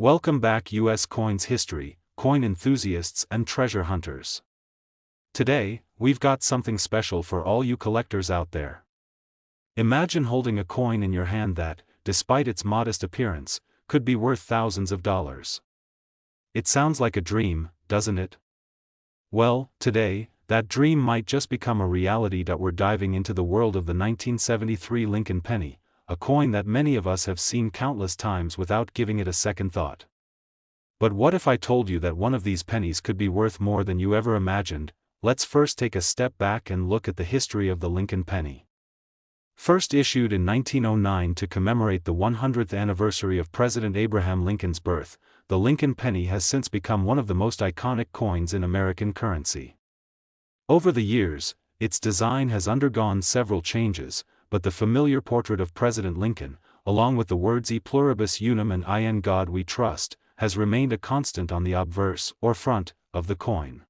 Welcome back, US coins history, coin enthusiasts and treasure hunters. Today, we've got something special for all you collectors out there. Imagine holding a coin in your hand that, despite its modest appearance, could be worth thousands of dollars. It sounds like a dream, doesn't it? Well, today, that dream might just become a reality. We're diving into the world of the 1973 Lincoln penny, a coin that many of us have seen countless times without giving it a second thought. But what if I told you that one of these pennies could be worth more than you ever imagined? Let's first take a step back and look at the history of the Lincoln penny. First issued in 1909 to commemorate the 100th anniversary of President Abraham Lincoln's birth, the Lincoln penny has since become one of the most iconic coins in American currency. Over the years, its design has undergone several changes, but the familiar portrait of President Lincoln, along with the words E pluribus unum and in God we trust, has remained a constant on the obverse, or front, of the coin.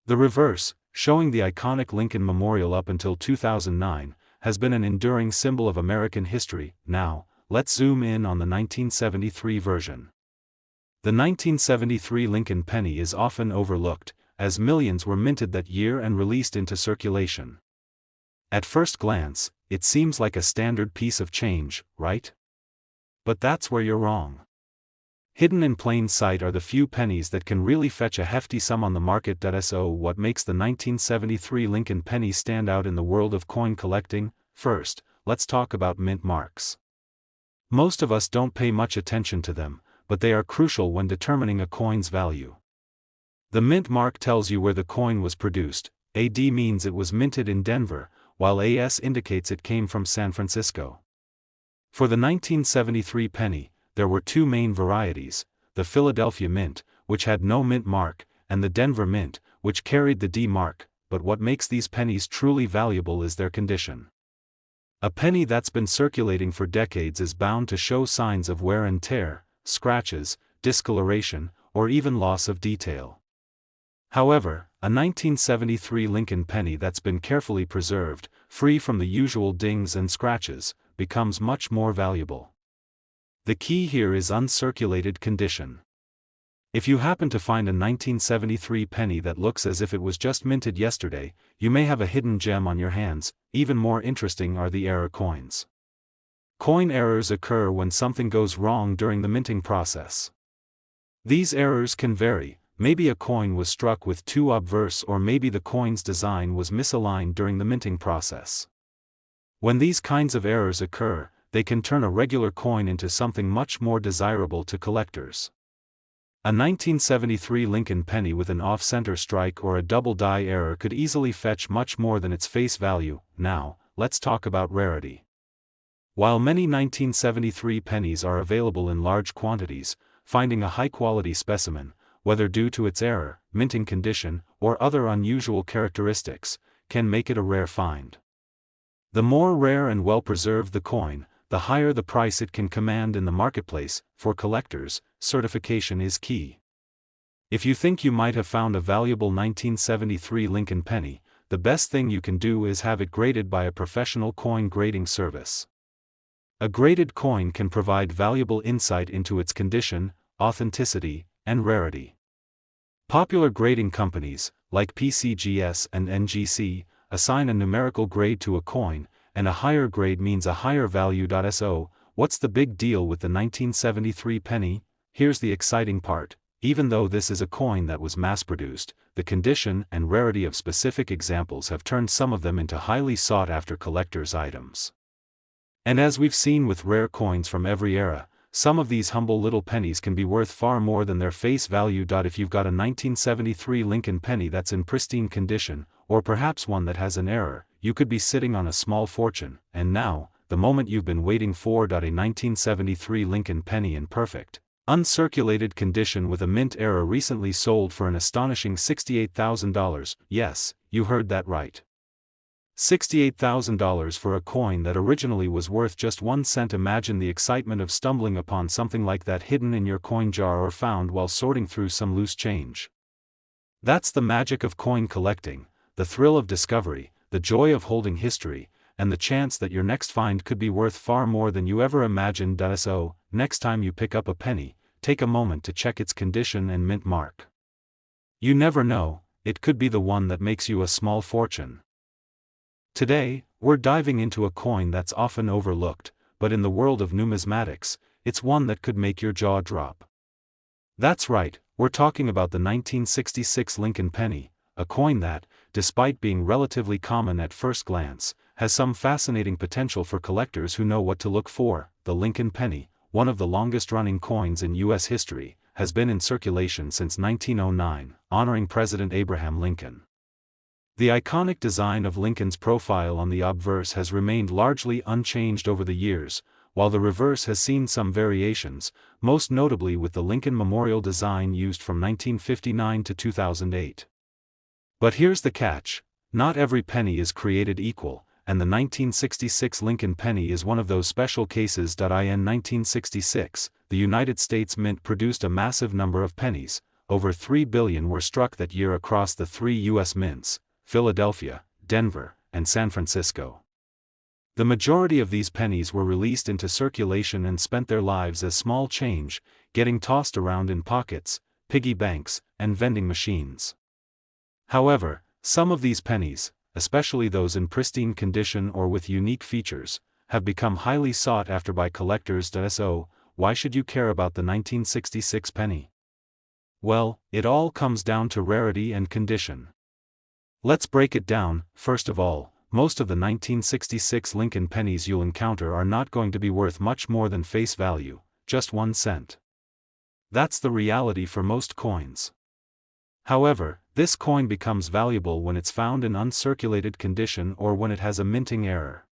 The reverse, showing the iconic Lincoln Memorial up until 2009, has been an enduring symbol of American history. Now, let's zoom in on the 1973 version. The 1973 Lincoln penny is often overlooked, as millions were minted that year and released into circulation. At first glance, it seems like a standard piece of change, right? But that's where you're wrong. Hidden in plain sight are the few pennies that can really fetch a hefty sum on the market. So what makes the 1973 Lincoln penny stand out in the world of coin collecting? First, let's talk about mint marks. Most of us don't pay much attention to them, but they are crucial when determining a coin's value. The mint mark tells you where the coin was produced. AD means it was minted in Denver, while AS indicates it came from San Francisco. For the 1973 penny, there were two main varieties, the Philadelphia Mint, which had no mint mark, and the Denver Mint, which carried the D mark. But what makes these pennies truly valuable is their condition. A penny that's been circulating for decades is bound to show signs of wear and tear, scratches, discoloration, or even loss of detail. However, a 1973 Lincoln penny that's been carefully preserved, free from the usual dings and scratches, becomes much more valuable. The key here is uncirculated condition. If you happen to find a 1973 penny that looks as if it was just minted yesterday, you may have a hidden gem on your hands. Even more interesting are the error coins. Coin errors occur when something goes wrong during the minting process. These errors can vary. Maybe a coin was struck with too obverse, or maybe the coin's design was misaligned during the minting process. When these kinds of errors occur, they can turn a regular coin into something much more desirable to collectors. A 1973 Lincoln penny with an off-center strike or a double die error could easily fetch much more than its face value. Now, let's talk about rarity. While many 1973 pennies are available in large quantities, finding a high-quality specimen, whether due to its error, minting condition, or other unusual characteristics, can make it a rare find. The more rare and well-preserved the coin, the higher the price it can command in the marketplace. For collectors, certification is key. If you think you might have found a valuable 1973 Lincoln penny, the best thing you can do is have it graded by a professional coin grading service. A graded coin can provide valuable insight into its condition, authenticity, and rarity. Popular grading companies, like PCGS and NGC, assign a numerical grade to a coin, and a higher grade means a higher value. So, what's the big deal with the 1973 penny? Here's the exciting part. Even though this is a coin that was mass-produced, the condition and rarity of specific examples have turned some of them into highly sought-after collector's items. And as we've seen with rare coins from every era, some of these humble little pennies can be worth far more than their face value. If you've got a 1973 Lincoln penny that's in pristine condition, or perhaps one that has an error, you could be sitting on a small fortune. And now, the moment you've been waiting for. A 1973 Lincoln penny in perfect, uncirculated condition with a mint error recently sold for an astonishing $68,000. Yes, you heard that right. $68,000 for a coin that originally was worth just 1 cent. Imagine the excitement of stumbling upon something like that hidden in your coin jar or found while sorting through some loose change. That's the magic of coin collecting, the thrill of discovery, the joy of holding history, and the chance that your next find could be worth far more than you ever imagined. So, next time you pick up a penny, take a moment to check its condition and mint mark. You never know, it could be the one that makes you a small fortune. Today, we're diving into a coin that's often overlooked, but in the world of numismatics, it's one that could make your jaw drop. That's right, we're talking about the 1966 Lincoln penny, a coin that, despite being relatively common at first glance, has some fascinating potential for collectors who know what to look for. The Lincoln penny, one of the longest-running coins in U.S. history, has been in circulation since 1909, honoring President Abraham Lincoln. The iconic design of Lincoln's profile on the obverse has remained largely unchanged over the years, while the reverse has seen some variations, most notably with the Lincoln Memorial design used from 1959 to 2008. But here's the catch: not every penny is created equal, and the 1966 Lincoln penny is one of those special cases. In 1966, the United States Mint produced a massive number of pennies. Over 3 billion were struck that year across the 3 U.S. mints, Philadelphia, Denver, and San Francisco. The majority of these pennies were released into circulation and spent their lives as small change, getting tossed around in pockets, piggy banks, and vending machines. However, some of these pennies, especially those in pristine condition or with unique features, have become highly sought after by collectors. So, why should you care about the 1966 penny? Well, it all comes down to rarity and condition. Let's break it down. First of all, most of the 1966 Lincoln pennies you'll encounter are not going to be worth much more than face value, just 1 cent. That's the reality for most coins. However, this coin becomes valuable when it's found in uncirculated condition or when it has a minting error.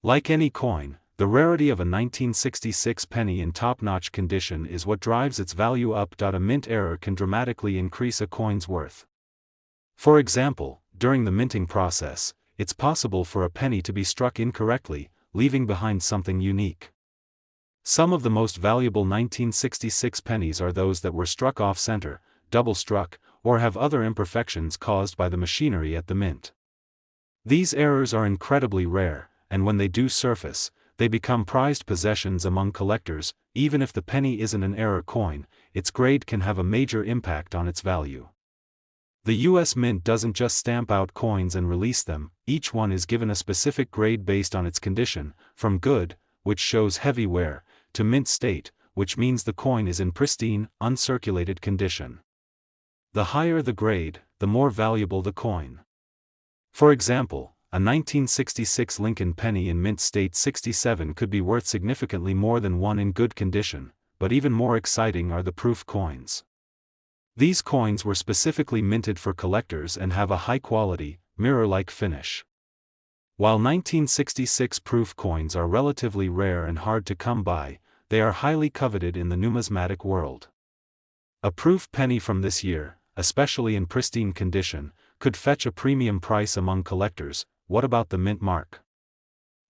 Like any coin, the rarity of a 1966 penny in top-notch condition is what drives its value up. A mint error can dramatically increase a coin's worth. For example, during the minting process, it's possible for a penny to be struck incorrectly, leaving behind something unique. Some of the most valuable 1966 pennies are those that were struck off-center, double-struck, or have other imperfections caused by the machinery at the mint. These errors are incredibly rare, and when they do surface, they become prized possessions among collectors. Even if the penny isn't an error coin, its grade can have a major impact on its value. The U.S. Mint doesn't just stamp out coins and release them, each one is given a specific grade based on its condition, from good, which shows heavy wear, to mint state, which means the coin is in pristine, uncirculated condition. The higher the grade, the more valuable the coin. For example, a 1966 Lincoln penny in mint state 67 could be worth significantly more than one in good condition, but even more exciting are the proof coins. These coins were specifically minted for collectors and have a high-quality, mirror-like finish. While 1966 proof coins are relatively rare and hard to come by, they are highly coveted in the numismatic world. A proof penny from this year, especially in pristine condition, could fetch a premium price among collectors. What about the mint mark?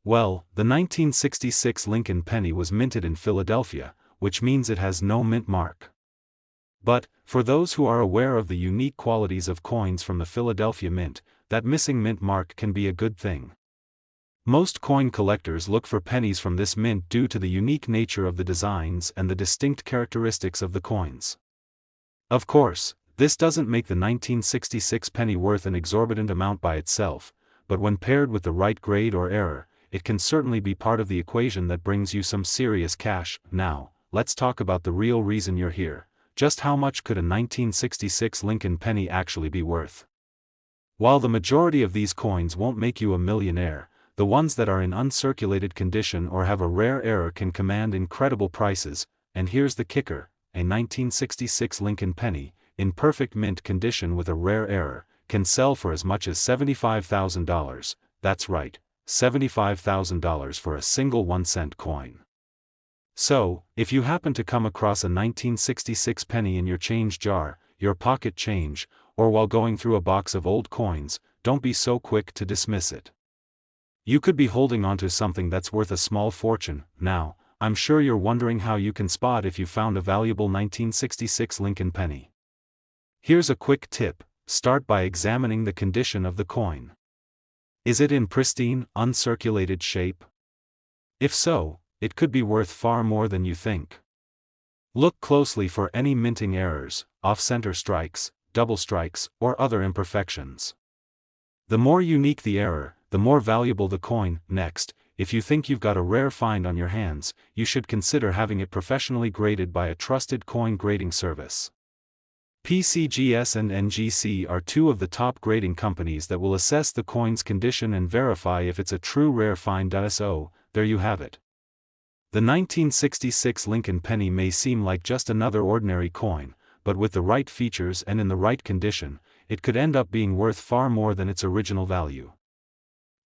Well, the 1966 Lincoln penny was minted in Philadelphia, which means it has no mint mark. But, for those who are aware of the unique qualities of coins from the Philadelphia Mint, that missing mint mark can be a good thing. Most coin collectors look for pennies from this mint due to the unique nature of the designs and the distinct characteristics of the coins. Of course, this doesn't make the 1966 penny worth an exorbitant amount by itself, but when paired with the right grade or error, it can certainly be part of the equation that brings you some serious cash. Now, let's talk about the real reason you're here. Just how much could a 1966 Lincoln penny actually be worth? While the majority of these coins won't make you a millionaire, the ones that are in uncirculated condition or have a rare error can command incredible prices. And here's the kicker: a 1966 Lincoln penny, in perfect mint condition with a rare error, can sell for as much as $75,000. That's right, $75,000 for a single 1-cent coin. So, if you happen to come across a 1966 penny in your change jar, your pocket change, or while going through a box of old coins, don't be so quick to dismiss it. You could be holding onto something that's worth a small fortune. Now, I'm sure you're wondering how you can spot if you found a valuable 1966 Lincoln penny. Here's a quick tip: start by examining the condition of the coin. Is it in pristine, uncirculated shape? If so, it could be worth far more than you think. Look closely for any minting errors, off-center strikes, double strikes, or other imperfections. The more unique the error, the more valuable the coin. Next, if you think you've got a rare find on your hands, you should consider having it professionally graded by a trusted coin grading service. PCGS and NGC are two of the top grading companies that will assess the coin's condition and verify if it's a true rare find. So, there you have it. The 1966 Lincoln penny may seem like just another ordinary coin, but with the right features and in the right condition, it could end up being worth far more than its original value.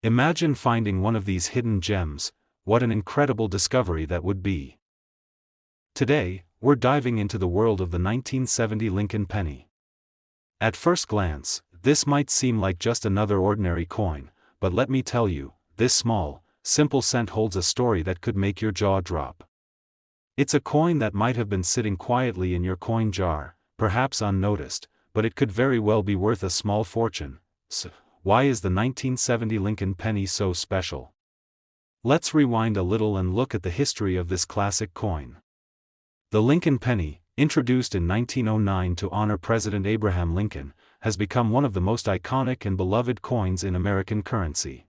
Imagine finding one of these hidden gems. What an incredible discovery that would be. Today, we're diving into the world of the 1970 Lincoln penny. At first glance, this might seem like just another ordinary coin, but let me tell you, this small, simple cent holds a story that could make your jaw drop. It's a coin that might have been sitting quietly in your coin jar, perhaps unnoticed, but it could very well be worth a small fortune. So, why is the 1970 Lincoln penny so special? Let's rewind a little and look at the history of this classic coin. The Lincoln penny, introduced in 1909 to honor President Abraham Lincoln, has become one of the most iconic and beloved coins in American currency.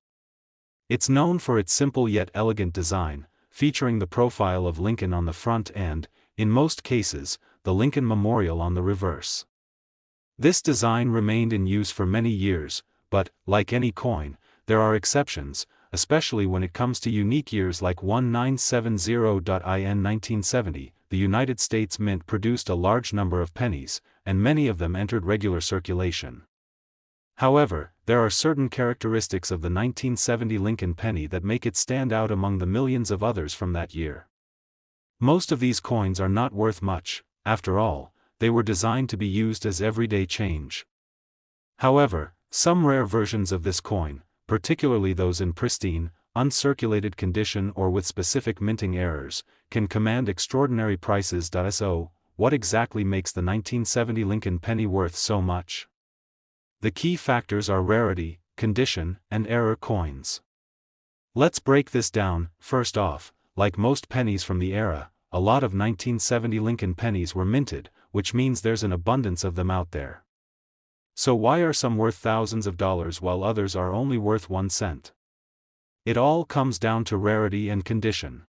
It's known for its simple yet elegant design, featuring the profile of Lincoln on the front and, in most cases, the Lincoln Memorial on the reverse. This design remained in use for many years, but, like any coin, there are exceptions, especially when it comes to unique years like 1970-in 1970. The United States Mint produced a large number of pennies, and many of them entered regular circulation. However, there are certain characteristics of the 1970 Lincoln penny that make it stand out among the millions of others from that year. Most of these coins are not worth much. After all, they were designed to be used as everyday change. However, some rare versions of this coin, particularly those in pristine, uncirculated condition or with specific minting errors, can command extraordinary prices. So, what exactly makes the 1970 Lincoln penny worth so much? The key factors are rarity, condition, and error coins. Let's break this down. First off, like most pennies from the era, a lot of 1970 Lincoln pennies were minted, which means there's an abundance of them out there. So why are some worth thousands of dollars while others are only worth 1 cent? It all comes down to rarity and condition.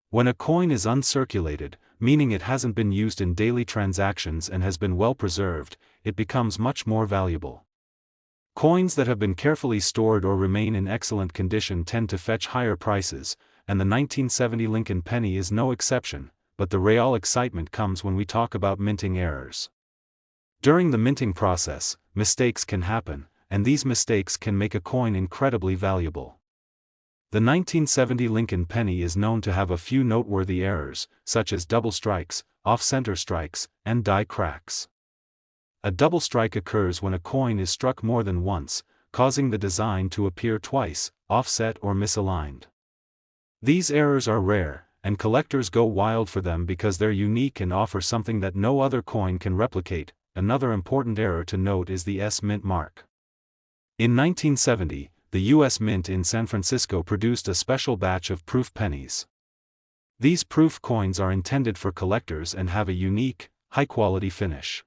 When a coin is uncirculated, meaning it hasn't been used in daily transactions and has been well preserved, it becomes much more valuable. Coins that have been carefully stored or remain in excellent condition tend to fetch higher prices, and the 1970 Lincoln penny is no exception, but the real excitement comes when we talk about minting errors. During the minting process, mistakes can happen, and these mistakes can make a coin incredibly valuable. The 1970 Lincoln penny is known to have a few noteworthy errors, such as double strikes, off-center strikes, and die cracks. A double strike occurs when a coin is struck more than once, causing the design to appear twice, offset or misaligned. These errors are rare, and collectors go wild for them because they're unique and offer something that no other coin can replicate. Another important error to note is the S-Mint mark. In 1970, the U.S. Mint in San Francisco produced a special batch of proof pennies. These proof coins are intended for collectors and have a unique, high-quality finish.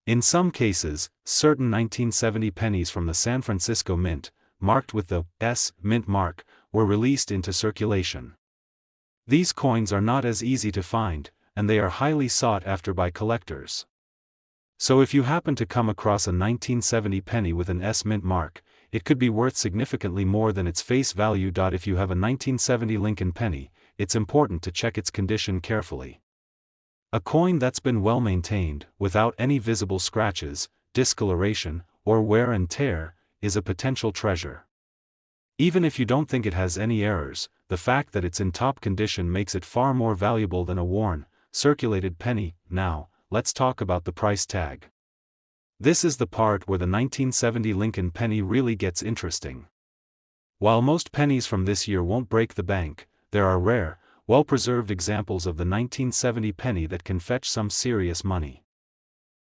In some cases, certain 1970 pennies from the San Francisco Mint, marked with the S-Mint mark, were released into circulation. These coins are not as easy to find, and they are highly sought after by collectors. So if you happen to come across a 1970 penny with an S-Mint mark, it could be worth significantly more than its face value. If you have a 1970 Lincoln penny, it's important to check its condition carefully. A coin that's been well maintained, without any visible scratches, discoloration, or wear and tear, is a potential treasure. Even if you don't think it has any errors, the fact that it's in top condition makes it far more valuable than a worn, circulated penny. Now, let's talk about the price tag. This is the part where the 1970 Lincoln penny really gets interesting. While most pennies from this year won't break the bank, there are rare, well-preserved examples of the 1970 penny that can fetch some serious money.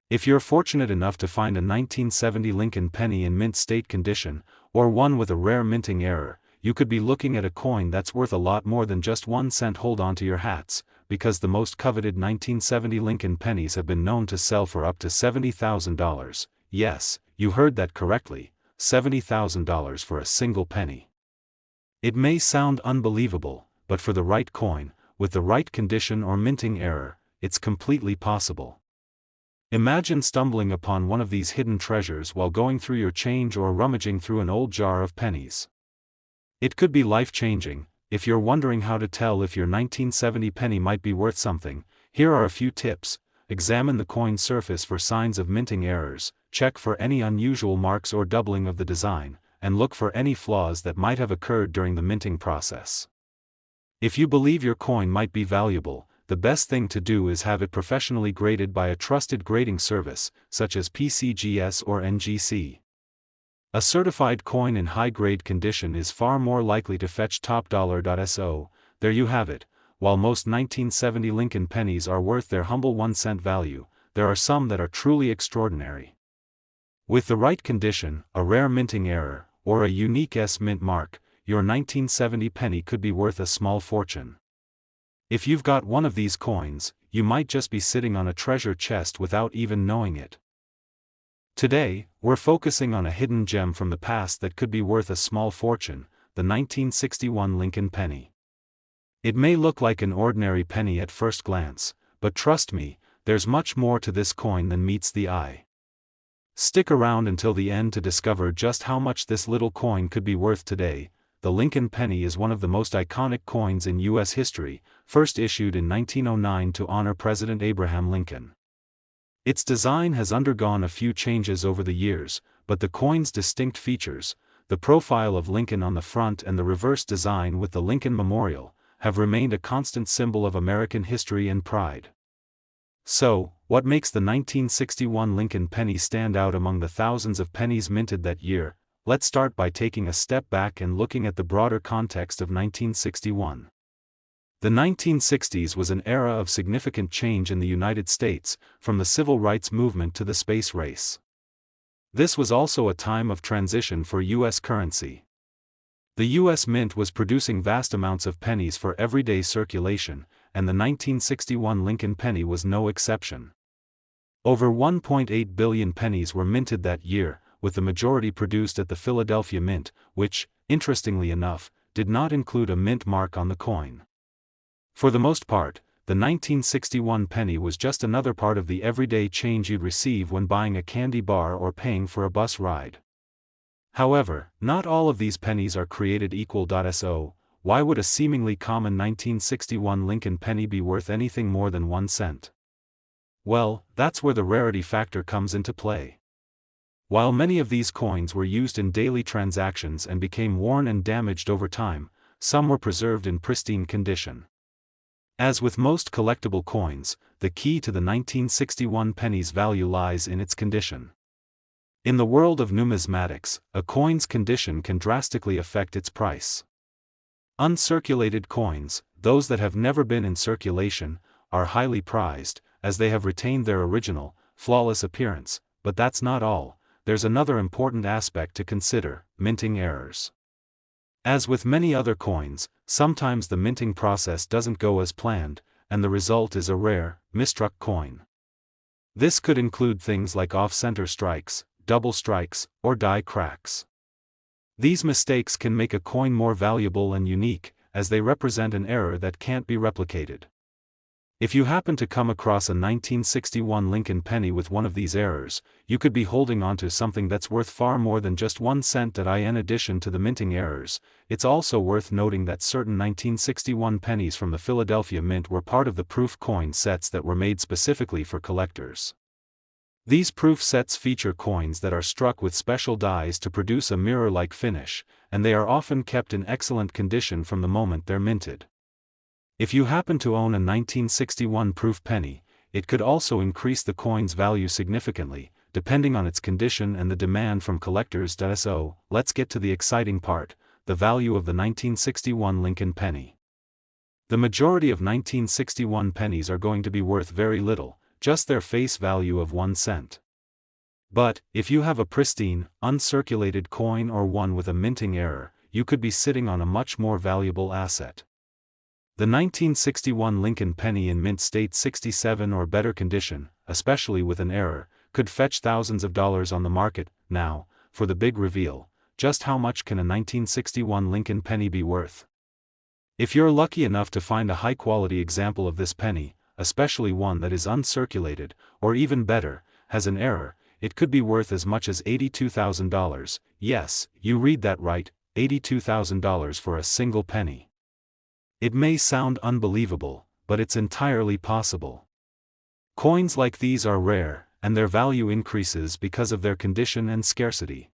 If you're fortunate enough to find a 1970 Lincoln penny in mint state condition, or one with a rare minting error, you could be looking at a coin that's worth a lot more than just 1 cent. Hold on to your hats, because the most coveted 1970 Lincoln pennies have been known to sell for up to $70,000. Yes, you heard that correctly, $70,000 for a single penny. It may sound unbelievable, but for the right coin, with the right condition or minting error, it's completely possible. Imagine stumbling upon one of these hidden treasures while going through your change or rummaging through an old jar of pennies. It could be life-changing. If you're wondering how to tell if your 1970 penny might be worth something, here are a few tips. Examine the coin's surface for signs of minting errors, check for any unusual marks or doubling of the design, and look for any flaws that might have occurred during the minting process. If you believe your coin might be valuable, the best thing to do is have it professionally graded by a trusted grading service, such as PCGS or NGC. A certified coin in high-grade condition is far more likely to fetch top dollar. So, there you have it. While most 1970 Lincoln pennies are worth their humble 1-cent value, there are some that are truly extraordinary. With the right condition, a rare minting error, or a unique S-mint mark, your 1970 penny could be worth a small fortune. If you've got one of these coins, you might just be sitting on a treasure chest without even knowing it. Today, we're focusing on a hidden gem from the past that could be worth a small fortune, the 1961 Lincoln penny. It may look like an ordinary penny at first glance, but trust me, there's much more to this coin than meets the eye. Stick around until the end to discover just how much this little coin could be worth today. The Lincoln penny is one of the most iconic coins in U.S. history, first issued in 1909 to honor President Abraham Lincoln. Its design has undergone a few changes over the years, but the coin's distinct features, the profile of Lincoln on the front and the reverse design with the Lincoln Memorial, have remained a constant symbol of American history and pride. So, what makes the 1961 Lincoln penny stand out among the thousands of pennies minted that year? Let's start by taking a step back and looking at the broader context of 1961. The 1960s was an era of significant change in the United States, from the civil rights movement to the space race. This was also a time of transition for U.S. currency. The U.S. Mint was producing vast amounts of pennies for everyday circulation, and the 1961 Lincoln penny was no exception. Over 1.8 billion pennies were minted that year, with the majority produced at the Philadelphia Mint, which, interestingly enough, did not include a mint mark on the coin. For the most part, the 1961 penny was just another part of the everyday change you'd receive when buying a candy bar or paying for a bus ride. However, not all of these pennies are created equal. So, why would a seemingly common 1961 Lincoln penny be worth anything more than 1 cent? Well, that's where the rarity factor comes into play. While many of these coins were used in daily transactions and became worn and damaged over time, some were preserved in pristine condition. As with most collectible coins, the key to the 1961 penny's value lies in its condition. In the world of numismatics, a coin's condition can drastically affect its price. Uncirculated coins, those that have never been in circulation, are highly prized, as they have retained their original, flawless appearance, but that's not all. There's another important aspect to consider: minting errors. As with many other coins, sometimes the minting process doesn't go as planned, and the result is a rare, misstruck coin. This could include things like off-center strikes, double strikes, or die cracks. These mistakes can make a coin more valuable and unique, as they represent an error that can't be replicated. If you happen to come across a 1961 Lincoln penny with one of these errors, you could be holding onto something that's worth far more than just 1 cent. In addition to the minting errors, it's also worth noting that certain 1961 pennies from the Philadelphia Mint were part of the proof coin sets that were made specifically for collectors. These proof sets feature coins that are struck with special dies to produce a mirror-like finish, and they are often kept in excellent condition from the moment they're minted. If you happen to own a 1961 proof penny, it could also increase the coin's value significantly, depending on its condition and the demand from collectors. So, let's get to the exciting part: the value of the 1961 Lincoln penny. The majority of 1961 pennies are going to be worth very little, just their face value of 1 cent. But, if you have a pristine, uncirculated coin or one with a minting error, you could be sitting on a much more valuable asset. The 1961 Lincoln penny in mint state 67 or better condition, especially with an error, could fetch thousands of dollars on the market. Now, for the big reveal, just how much can a 1961 Lincoln penny be worth? If you're lucky enough to find a high-quality example of this penny, especially one that is uncirculated, or even better, has an error, it could be worth as much as $82,000. Yes, you read that right, $82,000 for a single penny. It may sound unbelievable, but it's entirely possible. Coins like these are rare, and their value increases because of their condition and scarcity.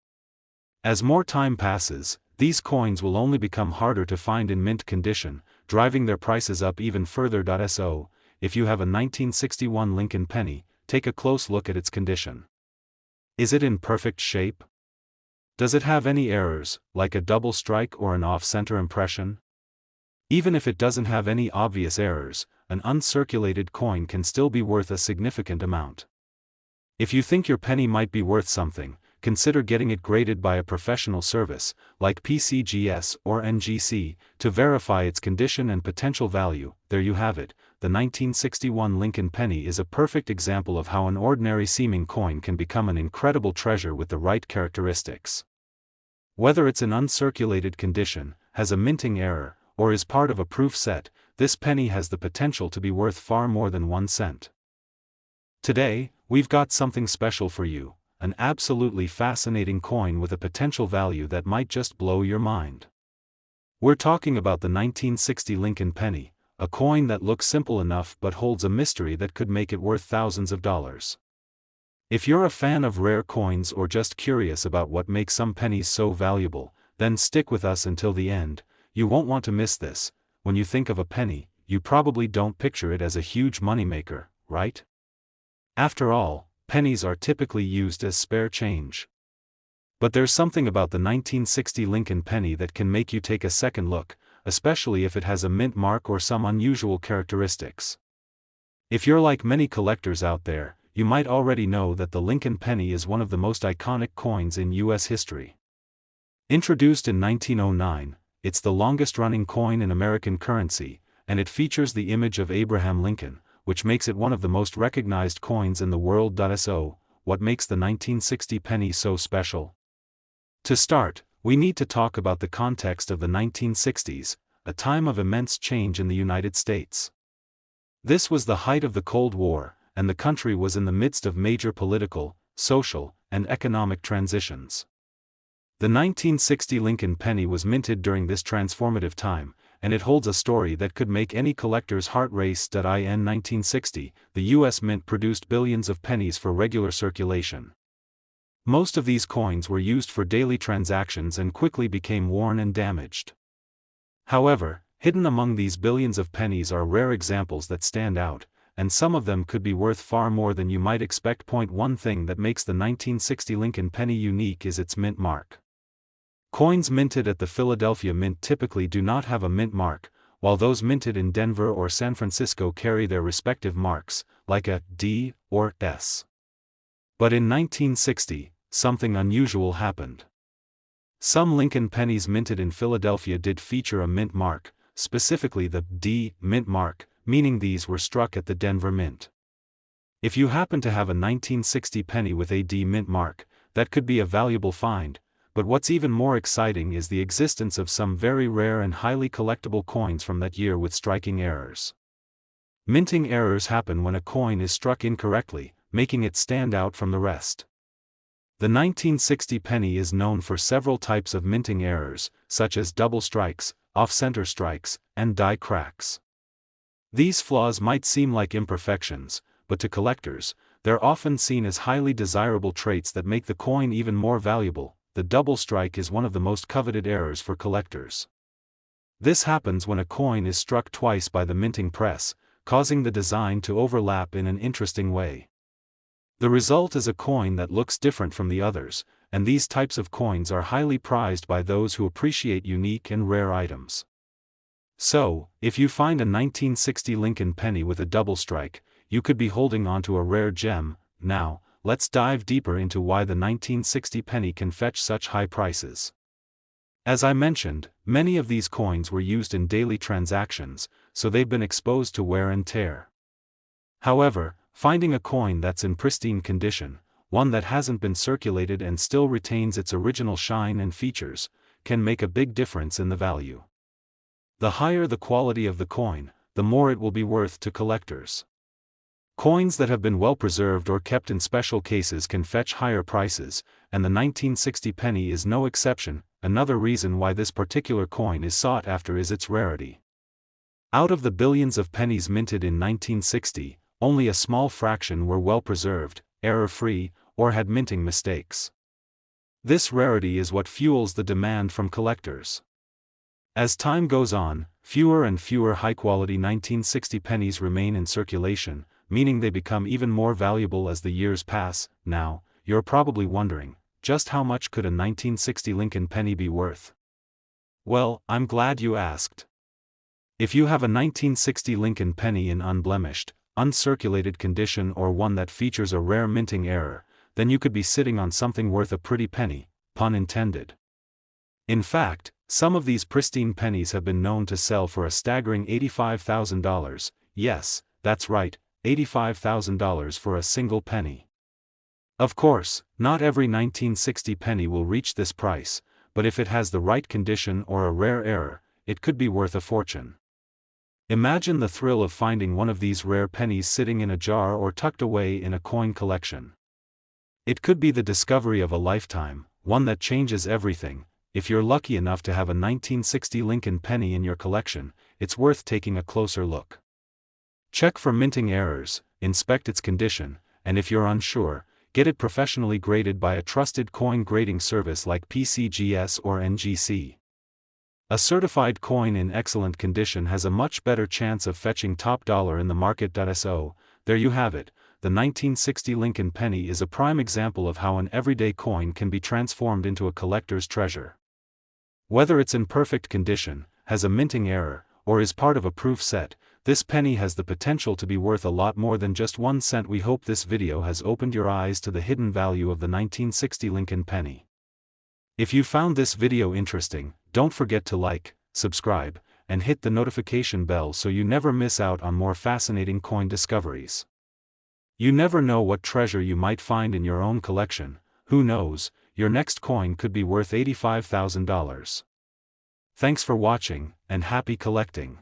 As more time passes, these coins will only become harder to find in mint condition, driving their prices up even further. So, if you have a 1961 Lincoln penny, take a close look at its condition. Is it in perfect shape? Does it have any errors, like a double strike or an off-center impression? Even if it doesn't have any obvious errors, an uncirculated coin can still be worth a significant amount. If you think your penny might be worth something, consider getting it graded by a professional service, like PCGS or NGC, to verify its condition and potential value. There you have it. The 1961 Lincoln penny is a perfect example of how an ordinary seeming coin can become an incredible treasure with the right characteristics. Whether it's in uncirculated condition, has a minting error, or is part of a proof set, this penny has the potential to be worth far more than 1 cent. Today, we've got something special for you, an absolutely fascinating coin with a potential value that might just blow your mind. We're talking about the 1960 Lincoln penny, a coin that looks simple enough but holds a mystery that could make it worth thousands of dollars. If you're a fan of rare coins or just curious about what makes some pennies so valuable, then stick with us until the end. You won't want to miss this. When you think of a penny, you probably don't picture it as a huge moneymaker, right? After all, pennies are typically used as spare change. But there's something about the 1960 Lincoln penny that can make you take a second look, especially if it has a mint mark or some unusual characteristics. If you're like many collectors out there, you might already know that the Lincoln penny is one of the most iconic coins in U.S. history. Introduced in 1909, it's the longest-running coin in American currency, and it features the image of Abraham Lincoln, which makes it one of the most recognized coins in the world. So, what makes the 1960 penny so special? To start, we need to talk about the context of the 1960s, a time of immense change in the United States. This was the height of the Cold War, and the country was in the midst of major political, social, and economic transitions. The 1960 Lincoln penny was minted during this transformative time, and it holds a story that could make any collector's heart race. In 1960, the U.S. Mint produced billions of pennies for regular circulation. Most of these coins were used for daily transactions and quickly became worn and damaged. However, hidden among these billions of pennies are rare examples that stand out, and some of them could be worth far more than you might expect. One thing that makes the 1960 Lincoln penny unique is its mint mark. Coins minted at the Philadelphia Mint typically do not have a mint mark, while those minted in Denver or San Francisco carry their respective marks, like a D or S. But in 1960, something unusual happened. Some Lincoln pennies minted in Philadelphia did feature a mint mark, specifically the D mint mark, meaning these were struck at the Denver Mint. If you happen to have a 1960 penny with a D mint mark, that could be a valuable find. But what's even more exciting is the existence of some very rare and highly collectible coins from that year with striking errors. Minting errors happen when a coin is struck incorrectly, making it stand out from the rest. The 1960 penny is known for several types of minting errors, such as double strikes, off-center strikes, and die cracks. These flaws might seem like imperfections, but to collectors, they're often seen as highly desirable traits that make the coin even more valuable. The double strike is one of the most coveted errors for collectors. This happens when a coin is struck twice by the minting press, causing the design to overlap in an interesting way. The result is a coin that looks different from the others, and these types of coins are highly prized by those who appreciate unique and rare items. So, if you find a 1960 Lincoln penny with a double strike, you could be holding onto a rare gem. Now, let's dive deeper into why the 1960 penny can fetch such high prices. As I mentioned, many of these coins were used in daily transactions, so they've been exposed to wear and tear. However, finding a coin that's in pristine condition, one that hasn't been circulated and still retains its original shine and features, can make a big difference in the value. The higher the quality of the coin, the more it will be worth to collectors. Coins that have been well preserved or kept in special cases can fetch higher prices, and the 1960 penny is no exception. Another reason why this particular coin is sought after is its rarity. Out of the billions of pennies minted in 1960, only a small fraction were well preserved, error-free, or had minting mistakes. This rarity is what fuels the demand from collectors. As time goes on, fewer and fewer high-quality 1960 pennies remain in circulation, meaning they become even more valuable as the years pass. Now, you're probably wondering, just how much could a 1960 Lincoln penny be worth? Well, I'm glad you asked. If you have a 1960 Lincoln penny in unblemished, uncirculated condition or one that features a rare minting error, then you could be sitting on something worth a pretty penny, pun intended. In fact, some of these pristine pennies have been known to sell for a staggering $85,000, yes, that's right, $85,000 for a single penny. Of course, not every 1960 penny will reach this price, but if it has the right condition or a rare error, it could be worth a fortune. Imagine the thrill of finding one of these rare pennies sitting in a jar or tucked away in a coin collection. It could be the discovery of a lifetime, one that changes everything. If you're lucky enough to have a 1960 Lincoln penny in your collection, it's worth taking a closer look. Check for minting errors, inspect its condition, and if you're unsure, get it professionally graded by a trusted coin grading service like PCGS or NGC. A certified coin in excellent condition has a much better chance of fetching top dollar in the market. So, there you have it. The 1960 Lincoln penny is a prime example of how an everyday coin can be transformed into a collector's treasure. Whether it's in perfect condition, has a minting error, or is part of a proof set, this penny has the potential to be worth a lot more than just 1 cent. We hope this video has opened your eyes to the hidden value of the 1960 Lincoln penny. If you found this video interesting, don't forget to like, subscribe, and hit the notification bell so you never miss out on more fascinating coin discoveries. You never know what treasure you might find in your own collection. Who knows, your next coin could be worth $85,000. Thanks for watching, and happy collecting.